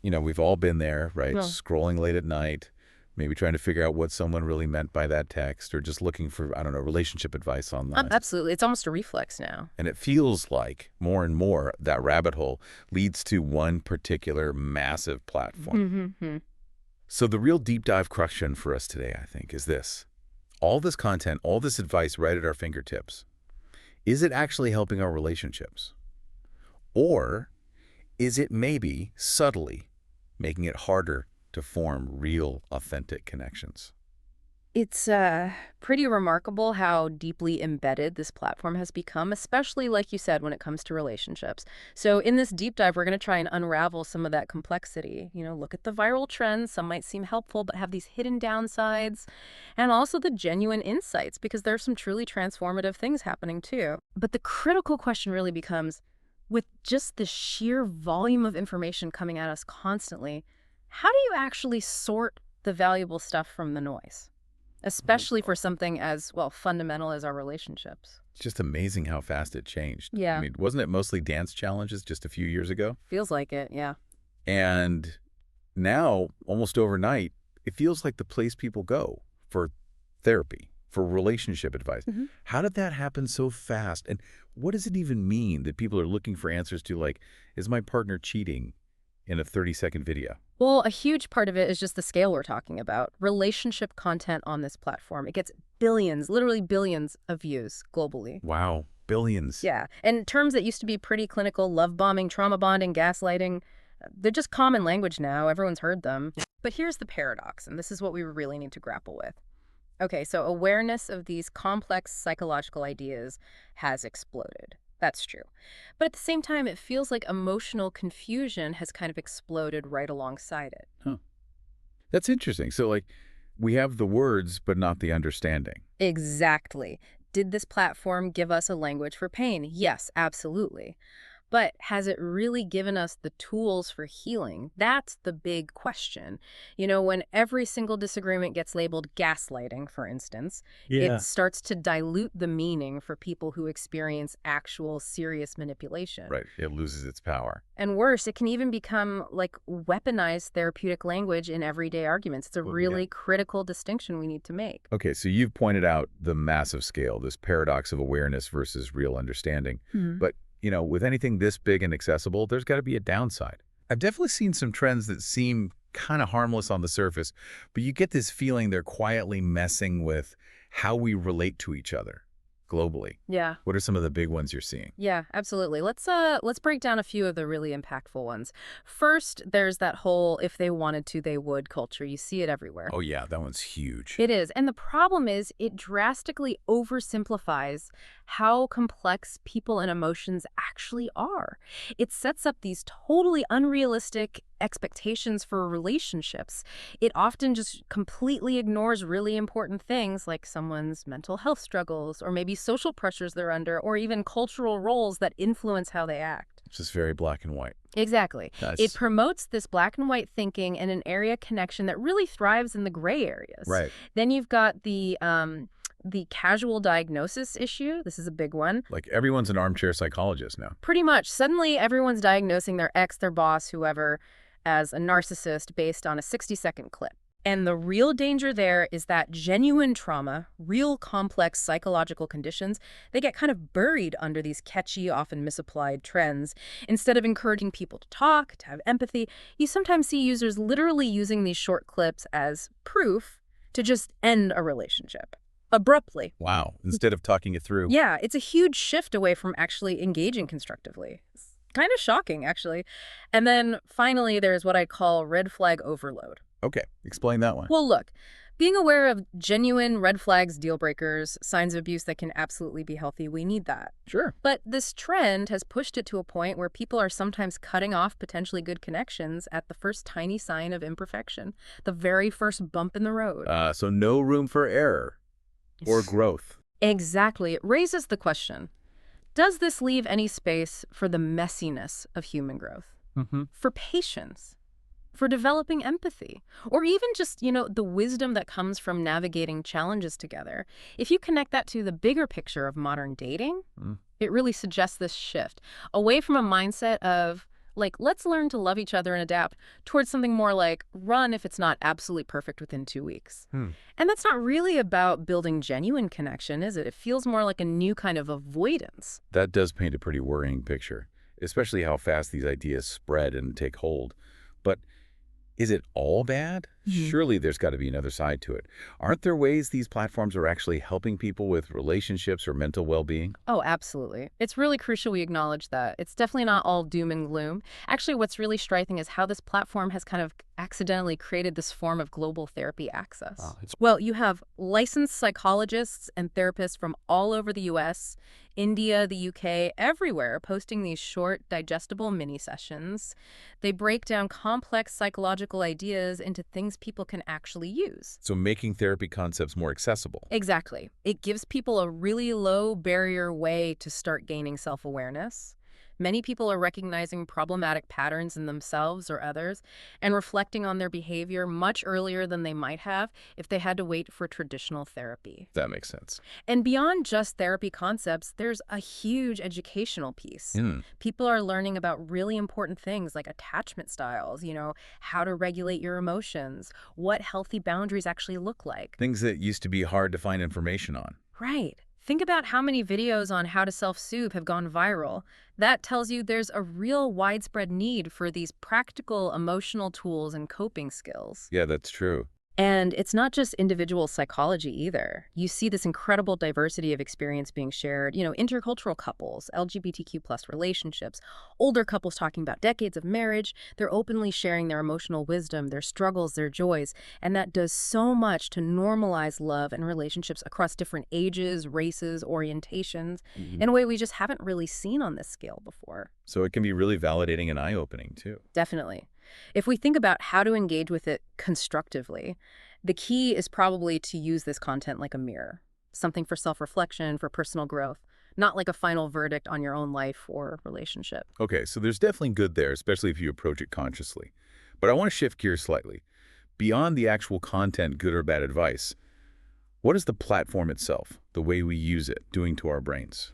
We've all been there, right? Well, Scrolling late at night, maybe trying to figure out what someone really meant by that text, or just looking for, I don't know, relationship advice online. absolutely. It's almost a reflex now. And it feels like more and more that rabbit hole leads to one particular massive platform. Mm-hmm. So the real deep dive question for us today, I think, is this. All this content, all this advice right at our fingertips, is it actually helping our relationships? Or is it maybe subtly making it harder to form real, authentic connections? It's pretty remarkable how deeply embedded this platform has become, especially, like you said, when it comes to relationships. So in this deep dive, we're going to try and unravel some of that complexity. Look at the viral trends. Some might seem helpful, but have these hidden downsides. And also the genuine insights, because there's some truly transformative things happening too. But the critical question really becomes, with just the sheer volume of information coming at us constantly, how do you actually sort the valuable stuff from the noise? Especially for something as, well, fundamental as our relationships. It's just amazing how fast it changed. Yeah. Wasn't it mostly dance challenges just a few years ago? Feels like it, yeah. And now, almost overnight, it feels like the place people go for therapy, for relationship advice. Hmm. How did that happen so fast? And what does it even mean that people are looking for answers to, like, is my partner cheating in a 30-second video? Well, a huge part of it is just the scale we're talking about. Relationship content on this platform. It gets billions, literally billions of views globally. Wow, billions. Yeah. And terms that used to be pretty clinical, love bombing, trauma bonding, gaslighting, they're just common language now. Everyone's heard them. But here's the paradox, and this is what we really need to grapple with. Okay, so awareness of these complex psychological ideas has exploded. That's true. But at the same time, it feels like emotional confusion has kind of exploded right alongside it. Huh. That's interesting. So, like, we have the words, but not the understanding. Exactly. Did this platform give us a language for pain? Yes, absolutely. But has it really given us the tools for healing? That's the big question. When every single disagreement gets labeled gaslighting, for instance, Yeah. it starts to dilute the meaning for people who experience actual serious manipulation. Right. It loses its power. And worse, it can even become like weaponized therapeutic language in everyday arguments. It's a Well, really yeah. critical distinction we need to make. Okay, so you've pointed out the massive scale, this paradox of awareness versus real understanding. But with anything this big and accessible, there's got to be a downside. I've definitely seen some trends that seem kind of harmless on the surface, but you get this feeling they're quietly messing with how we relate to each other globally. Yeah. What are some of the big ones you're seeing? Yeah, absolutely. Let's break down a few of the really impactful ones. First, there's that whole if they wanted to, they would culture. You see it everywhere. Oh, yeah, that one's huge. It is. And the problem is it drastically oversimplifies how complex people and emotions actually are. It sets up these totally unrealistic expectations for relationships. It often just completely ignores really important things like someone's mental health struggles or maybe social pressures they're under or even cultural roles that influence how they act. It's just very black and white. Exactly. That's It promotes this black and white thinking and an area connection that really thrives in the gray areas. right. Then you've got the casual diagnosis issue. This is a big one. Like everyone's an armchair psychologist now. Pretty much. Suddenly, everyone's diagnosing their ex, their boss, whoever, as a narcissist based on a 60-second clip. And the real danger there is that genuine trauma, real complex psychological conditions, they get kind of buried under these catchy, often misapplied trends. Instead of encouraging people to talk, to have empathy, you sometimes see users literally using these short clips as proof to just end a relationship. Abruptly. Wow. Instead of talking it through. Yeah, it's a huge shift away from actually engaging constructively. It's kind of shocking, actually. And then finally, there's what I call red flag overload. Okay, explain that one. Well, look, being aware of genuine red flags, deal breakers, signs of abuse that can absolutely be healthy, we need that. Sure. But this trend has pushed it to a point where people are sometimes cutting off potentially good connections at the first tiny sign of imperfection, the very first bump in the road. So no room for error or growth. Exactly. It raises the question, does this leave any space for the messiness of human growth? Mm-hmm. For patience? For developing empathy? Or even just, the wisdom that comes from navigating challenges together? If you connect that to the bigger picture of modern dating, it really suggests this shift away from a mindset of like let's learn to love each other and adapt, towards something more like run if it's not absolutely perfect within 2 weeks. And that's not really about building genuine connection, is it? It feels more like a new kind of avoidance. That does paint a pretty worrying picture, especially how fast these ideas spread and take hold. But is it all bad? Surely there's got to be another side to it. Aren't there ways these platforms are actually helping people with relationships or mental well-being? Oh, absolutely. It's really crucial we acknowledge that. It's definitely not all doom and gloom. Actually, what's really striking is how this platform has kind of accidentally created this form of global therapy access. Well, you have licensed psychologists and therapists from all over the US, India, the UK, everywhere, posting these short, digestible mini sessions. They break down complex psychological ideas into things people can actually use. So making therapy concepts more accessible. Exactly. It gives people a really low barrier way to start gaining self-awareness. Many people are recognizing problematic patterns in themselves or others and reflecting on their behavior much earlier than they might have if they had to wait for traditional therapy. That makes sense. And beyond just therapy concepts, there's a huge educational piece. People are learning about really important things like attachment styles, how to regulate your emotions, what healthy boundaries actually look like. Things that used to be hard to find information on. Right. Think about how many videos on how to self-soothe have gone viral. That tells you there's a real widespread need for these practical emotional tools and coping skills. Yeah, that's true. And it's not just individual psychology either. You see this incredible diversity of experience being shared, intercultural couples, LGBTQ plus relationships, older couples talking about decades of marriage. They're openly sharing their emotional wisdom, their struggles, their joys. And that does so much to normalize love and relationships across different ages, races, orientations, in a way we just haven't really seen on this scale before. So it can be really validating and eye-opening, too. Definitely. If we think about how to engage with it constructively, the key is probably to use this content like a mirror, something for self-reflection, for personal growth, not like a final verdict on your own life or relationship. Okay, so there's definitely good there, especially if you approach it consciously. But I want to shift gears slightly. Beyond the actual content, good or bad advice, what is the platform itself, the way we use it, doing to our brains?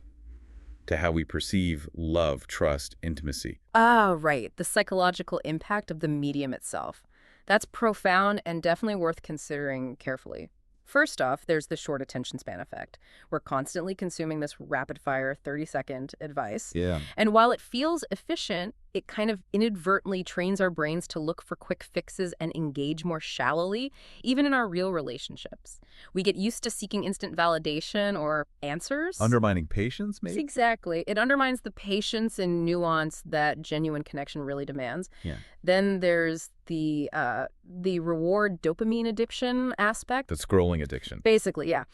To how we perceive love, trust, intimacy. Ah, right. The psychological impact of the medium itself. That's profound and definitely worth considering carefully. First off, there's the short attention span effect. We're constantly consuming this rapid-fire 30-second advice. Yeah. And while it feels efficient, it kind of inadvertently trains our brains to look for quick fixes and engage more shallowly, even in our real relationships. We get used to seeking instant validation or answers. Undermining patience, maybe? Exactly. It undermines the patience and nuance that genuine connection really demands. Yeah. Then there's the reward dopamine addiction aspect. The scrolling addiction. Basically, yeah.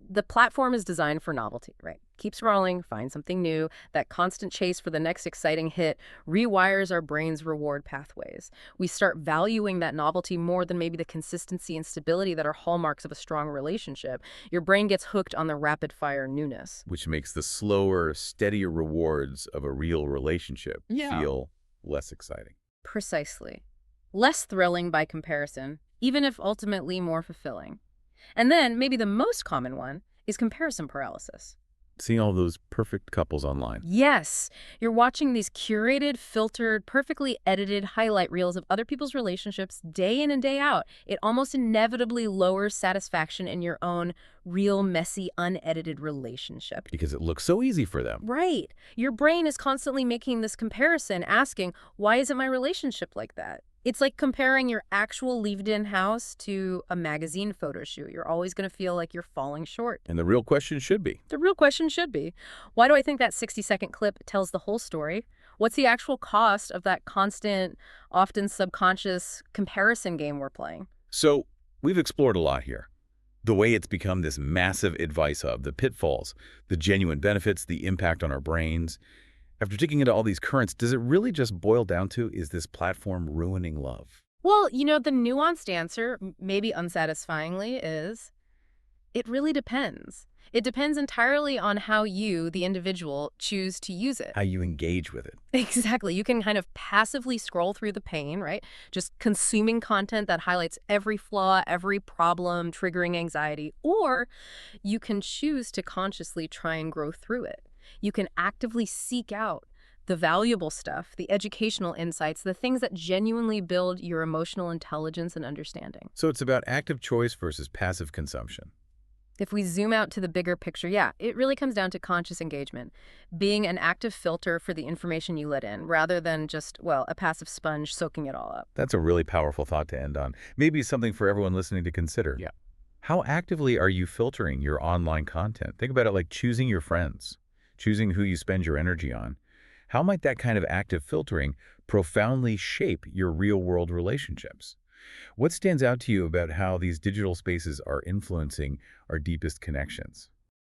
The platform is designed for novelty, right? Keep scrolling, find something new. That constant chase for the next exciting hit rewires our brain's reward pathways. We start valuing that novelty more than maybe the consistency and stability that are hallmarks of a strong relationship. Your brain gets hooked on the rapid-fire newness. Which makes the slower, steadier rewards of a real relationship feel less exciting. Precisely. Less thrilling by comparison, even if ultimately more fulfilling. And then, maybe the most common one is comparison paralysis. Seeing all those perfect couples online. Yes, you're watching these curated, filtered, perfectly edited highlight reels of other people's relationships day in and day out. It almost inevitably lowers satisfaction in your own real, messy, unedited relationship. Because it looks so easy for them. Right. Your brain is constantly making this comparison, asking, why isn't my relationship like that? It's like comparing your actual lived-in house to a magazine photo shoot. You're always going to feel like you're falling short. And the real question should be. The real question should be, why do I think that 60-second clip tells the whole story? What's the actual cost of that constant, often subconscious comparison game we're playing? So we've explored a lot here. The way it's become this massive advice hub, the pitfalls, the genuine benefits, the impact on our brains. After digging into all these currents, does it really just boil down to, is this platform ruining love? Well, the nuanced answer, maybe unsatisfyingly, is it really depends. It depends entirely on how you, the individual, choose to use it. How you engage with it. Exactly. You can kind of passively scroll through the pain, right? Just consuming content that highlights every flaw, every problem, triggering anxiety. Or you can choose to consciously try and grow through it. You can actively seek out The valuable stuff, the educational insights, the things that genuinely build your emotional intelligence and understanding. So it's about active choice versus passive consumption. If we zoom out to the bigger picture, yeah, it really comes down to conscious engagement, being an active filter for the information you let in, rather than just, well, a passive sponge soaking it all up. That's a really powerful thought to end on. Maybe something for everyone listening to consider. Yeah. How actively are you filtering your online content? Think about it like choosing your friends, choosing who you spend your energy on. How might that kind of active filtering profoundly shape your real-world relationships? What stands out to you about how these digital spaces are influencing our deepest connections?